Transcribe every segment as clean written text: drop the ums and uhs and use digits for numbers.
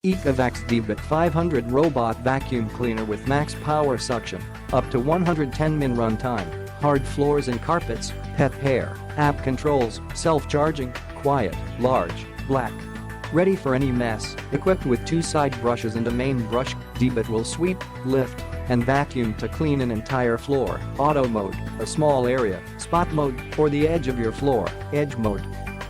Ecovacs DEEBOT 500 robot vacuum cleaner with max power suction, up to 110 min runtime, hard floors and carpets, pet hair, app controls, self-charging, quiet, large, black. Ready for any mess, equipped with 2 side brushes and a main brush, DEEBOT will sweep, lift, and vacuum to clean an entire floor. Auto mode, a small area, spot mode, or the edge of your floor, edge mode.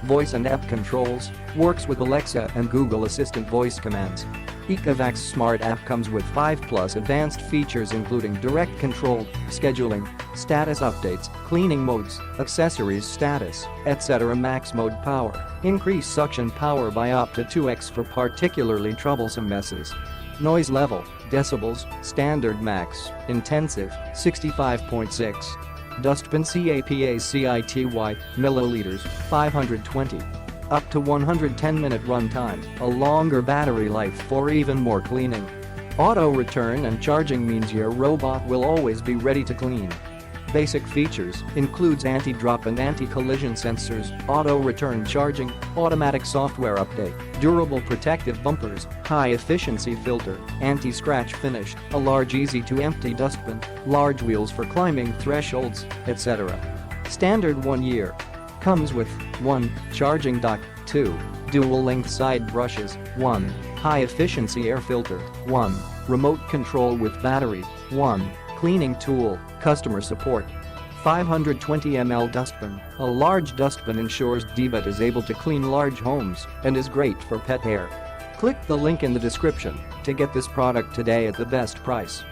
Voice and app controls, works with Alexa and Google Assistant voice commands. Ecovacs Smart app comes with 5+ advanced features including direct control, scheduling, status updates, cleaning modes, accessories status, etc. Max mode power, increase suction power by up to 2x for particularly troublesome messes. Noise level, decibels, standard max, intensive, 65.6. Dustbin CAPACITY, milliliters, 520. Up to 110-minute runtime, a longer battery life for even more cleaning. Auto return and charging means your robot will always be ready to clean. Basic features includes anti-drop and anti-collision sensors, auto return charging, automatic software update, durable protective bumpers, high-efficiency filter, anti-scratch finish, a large easy-to-empty dustbin, large wheels for climbing thresholds, etc. Standard 1 year. Comes with 1. Charging dock, 2. Dual-length side brushes, 1. High-efficiency air filter, 1. Remote control with battery, 1. Cleaning tool, customer support. 520 ml dustbin. A large dustbin ensures DEEBOT is able to clean large homes and is great for pet hair. Click the link in the description to get this product today at the best price.